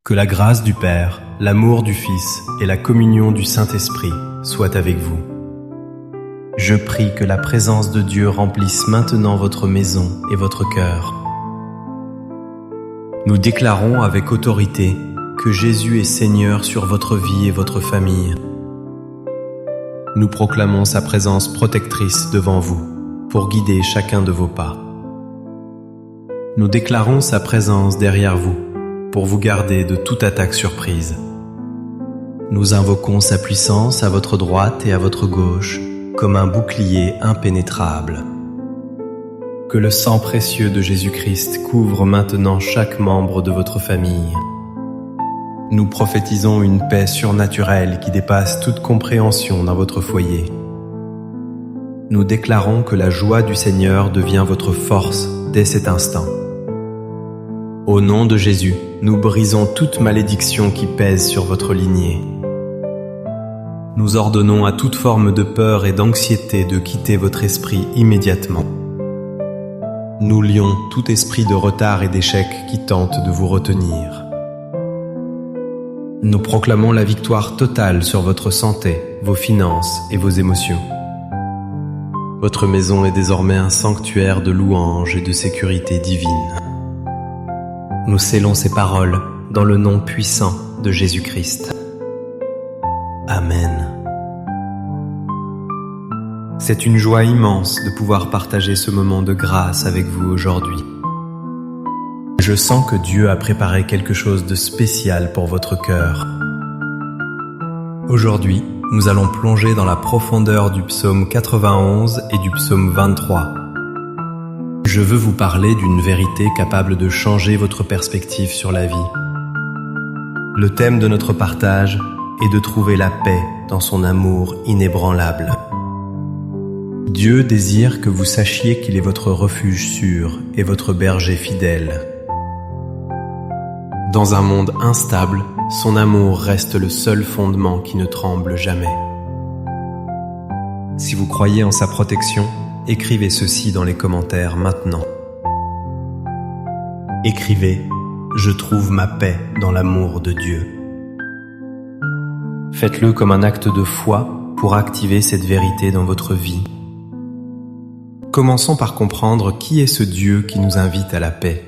Que la grâce du Père, l'amour du Fils et la communion du Saint-Esprit soient avec vous. Je prie que la présence de Dieu remplisse maintenant votre maison et votre cœur. Nous déclarons avec autorité que Jésus est Seigneur sur votre vie et votre famille. Nous proclamons sa présence protectrice devant vous pour guider chacun de vos pas. Nous déclarons sa présence derrière vous pour vous garder de toute attaque surprise. Nous invoquons sa puissance à votre droite et à votre gauche comme un bouclier impénétrable. Que le sang précieux de Jésus-Christ couvre maintenant chaque membre de votre famille. Nous prophétisons une paix surnaturelle qui dépasse toute compréhension dans votre foyer. Nous déclarons que la joie du Seigneur devient votre force dès cet instant. Au nom de Jésus, nous brisons toute malédiction qui pèse sur votre lignée. Nous ordonnons à toute forme de peur et d'anxiété de quitter votre esprit immédiatement. Nous lions tout esprit de retard et d'échec qui tente de vous retenir. Nous proclamons la victoire totale sur votre santé, vos finances et vos émotions. Votre maison est désormais un sanctuaire de louange et de sécurité divine. Nous scellons ces paroles dans le nom puissant de Jésus-Christ. Amen. C'est une joie immense de pouvoir partager ce moment de grâce avec vous aujourd'hui. Je sens que Dieu a préparé quelque chose de spécial pour votre cœur. Aujourd'hui, nous allons plonger dans la profondeur du psaume 91 et du psaume 23. Je veux vous parler d'une vérité capable de changer votre perspective sur la vie. Le thème de notre partage est de trouver la paix dans son amour inébranlable. Dieu désire que vous sachiez qu'il est votre refuge sûr et votre berger fidèle. Dans un monde instable, son amour reste le seul fondement qui ne tremble jamais. Si vous croyez en sa protection, écrivez ceci dans les commentaires maintenant. Écrivez « Je trouve ma paix dans l'amour de Dieu ». Faites-le comme un acte de foi pour activer cette vérité dans votre vie. Commençons par comprendre qui est ce Dieu qui nous invite à la paix.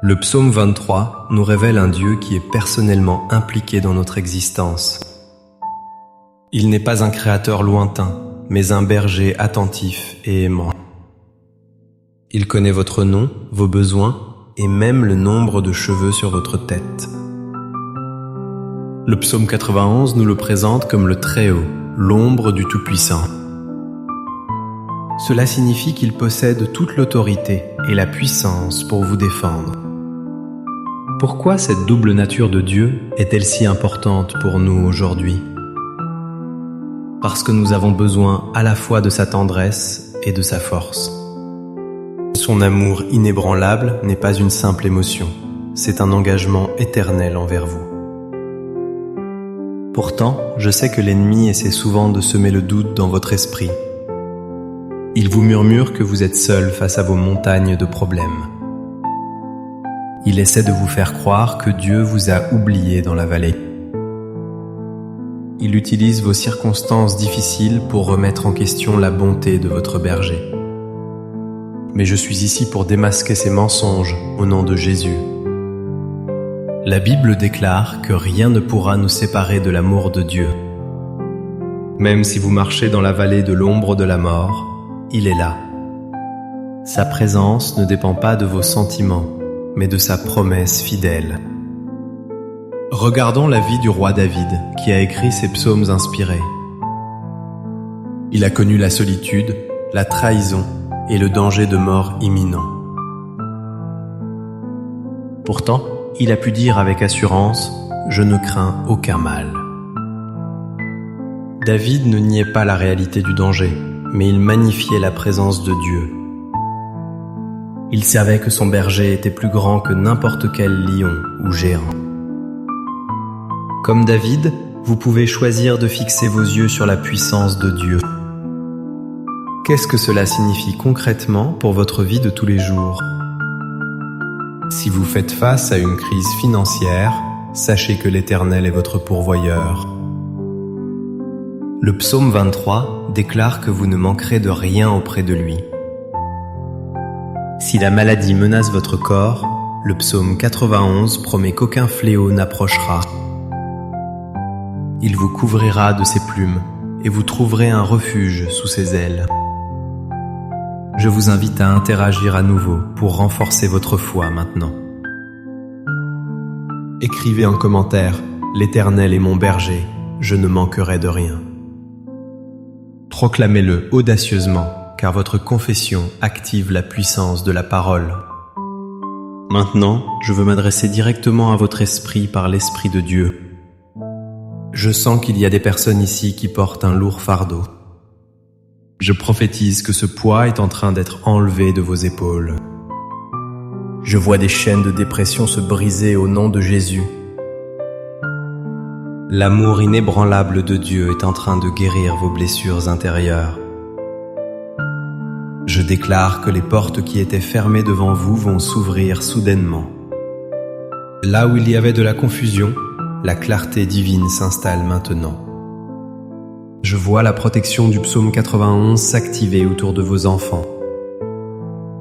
Le psaume 23 nous révèle un Dieu qui est personnellement impliqué dans notre existence. Il n'est pas un créateur lointain, mais un berger attentif et aimant. Il connaît votre nom, vos besoins et même le nombre de cheveux sur votre tête. Le psaume 91 nous le présente comme le Très-Haut, l'ombre du Tout-Puissant. Cela signifie qu'il possède toute l'autorité et la puissance pour vous défendre. Pourquoi cette double nature de Dieu est-elle si importante pour nous aujourd'hui ? Parce que nous avons besoin à la fois de sa tendresse et de sa force. Son amour inébranlable n'est pas une simple émotion, c'est un engagement éternel envers vous. Pourtant, je sais que l'ennemi essaie souvent de semer le doute dans votre esprit. Il vous murmure que vous êtes seul face à vos montagnes de problèmes. Il essaie de vous faire croire que Dieu vous a oublié dans la vallée. Il utilise vos circonstances difficiles pour remettre en question la bonté de votre berger. Mais je suis ici pour démasquer ces mensonges au nom de Jésus. La Bible déclare que rien ne pourra nous séparer de l'amour de Dieu. Même si vous marchez dans la vallée de l'ombre de la mort, il est là. Sa présence ne dépend pas de vos sentiments, mais de sa promesse fidèle. Regardons la vie du roi David, qui a écrit ces psaumes inspirés. Il a connu la solitude, la trahison et le danger de mort imminent. Pourtant, il a pu dire avec assurance « Je ne crains aucun mal ». David ne niait pas la réalité du danger, mais il magnifiait la présence de Dieu. Il savait que son berger était plus grand que n'importe quel lion ou géant. Comme David, vous pouvez choisir de fixer vos yeux sur la puissance de Dieu. Qu'est-ce que cela signifie concrètement pour votre vie de tous les jours ? Si vous faites face à une crise financière, sachez que l'Éternel est votre pourvoyeur. Le psaume 23 déclare que vous ne manquerez de rien auprès de lui. Si la maladie menace votre corps, le psaume 91 promet qu'aucun fléau n'approchera. Il vous couvrira de ses plumes et vous trouverez un refuge sous ses ailes. Je vous invite à interagir à nouveau pour renforcer votre foi maintenant. Écrivez en commentaire « L'Éternel est mon berger, je ne manquerai de rien ». Proclamez-le audacieusement, car votre confession active la puissance de la parole. Maintenant, je veux m'adresser directement à votre esprit par l'Esprit de Dieu. Je sens qu'il y a des personnes ici qui portent un lourd fardeau. Je prophétise que ce poids est en train d'être enlevé de vos épaules. Je vois des chaînes de dépression se briser au nom de Jésus. L'amour inébranlable de Dieu est en train de guérir vos blessures intérieures. Je déclare que les portes qui étaient fermées devant vous vont s'ouvrir soudainement. Là où il y avait de la confusion, la clarté divine s'installe maintenant. Je vois la protection du psaume 91 s'activer autour de vos enfants.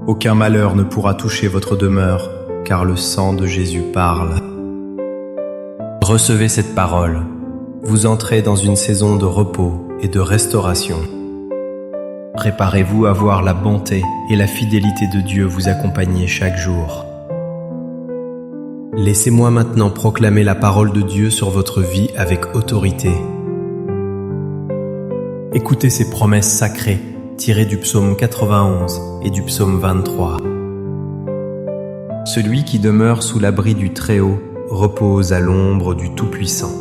Aucun malheur ne pourra toucher votre demeure, car le sang de Jésus parle. Recevez cette parole. Vous entrez dans une saison de repos et de restauration. Préparez-vous à voir la bonté et la fidélité de Dieu vous accompagner chaque jour. Laissez-moi maintenant proclamer la parole de Dieu sur votre vie avec autorité. Écoutez ces promesses sacrées tirées du psaume 91 et du psaume 23. Celui qui demeure sous l'abri du Très-Haut repose à l'ombre du Tout-Puissant.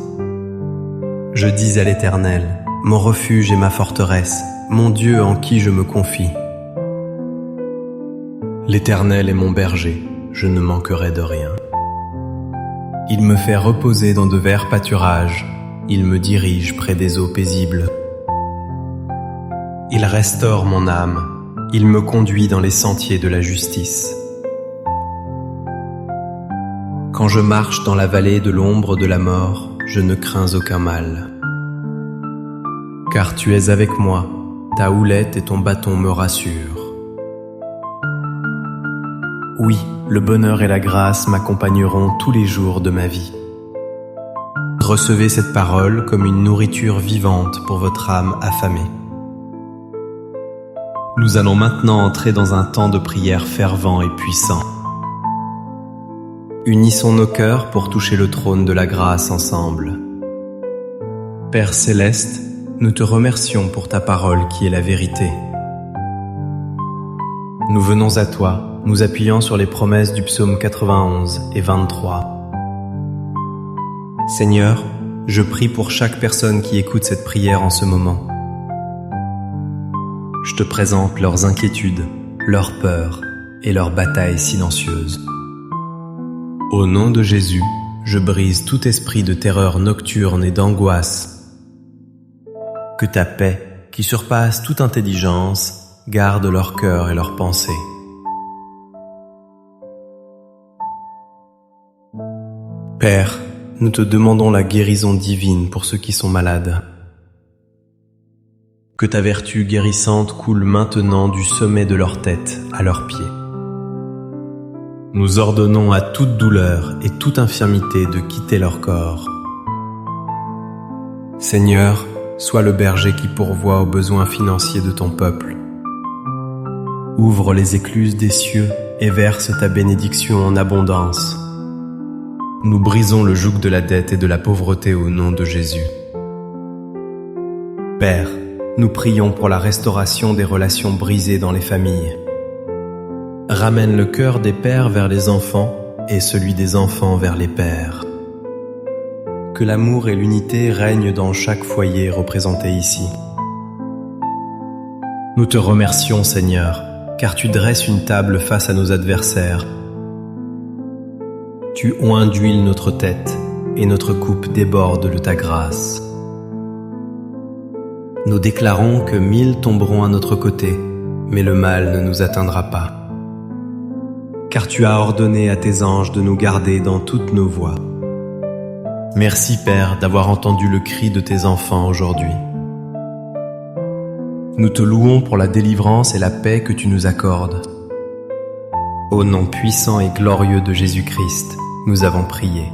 Je dis à l'Éternel, mon refuge et ma forteresse, mon Dieu en qui je me confie. L'Éternel est mon berger, je ne manquerai de rien. Il me fait reposer dans de verts pâturages, il me dirige près des eaux paisibles. Il restaure mon âme, il me conduit dans les sentiers de la justice. Quand je marche dans la vallée de l'ombre de la mort, je ne crains aucun mal. Car tu es avec moi, ta houlette et ton bâton me rassurent. Oui, le bonheur et la grâce m'accompagneront tous les jours de ma vie. Recevez cette parole comme une nourriture vivante pour votre âme affamée. Nous allons maintenant entrer dans un temps de prière fervent et puissant. Unissons nos cœurs pour toucher le trône de la grâce ensemble. Père céleste, nous te remercions pour ta parole qui est la vérité. Nous venons à toi, nous appuyant sur les promesses du psaume 91 et 23. Seigneur, je prie pour chaque personne qui écoute cette prière en ce moment. Je te présente leurs inquiétudes, leurs peurs et leurs batailles silencieuses. Au nom de Jésus, je brise tout esprit de terreur nocturne et d'angoisse. Que ta paix, qui surpasse toute intelligence, garde leur cœur et leurs pensées. Père, nous te demandons la guérison divine pour ceux qui sont malades. Que ta vertu guérissante coule maintenant du sommet de leur tête à leurs pieds. Nous ordonnons à toute douleur et toute infirmité de quitter leur corps. Seigneur, sois le berger qui pourvoit aux besoins financiers de ton peuple. Ouvre les écluses des cieux et verse ta bénédiction en abondance. Nous brisons le joug de la dette et de la pauvreté au nom de Jésus. Père, nous prions pour la restauration des relations brisées dans les familles. Ramène le cœur des pères vers les enfants et celui des enfants vers les pères. Que l'amour et l'unité règnent dans chaque foyer représenté ici. Nous te remercions, Seigneur, car tu dresses une table face à nos adversaires. Tu oins d'huile notre tête et notre coupe déborde de ta grâce. Nous déclarons que 1000 tomberont à notre côté, mais le mal ne nous atteindra pas. car tu as ordonné à tes anges de nous garder dans toutes nos voies. Merci Père d'avoir entendu le cri de tes enfants aujourd'hui. Nous te louons pour la délivrance et la paix que tu nous accordes. Au nom puissant et glorieux de Jésus-Christ, nous avons prié.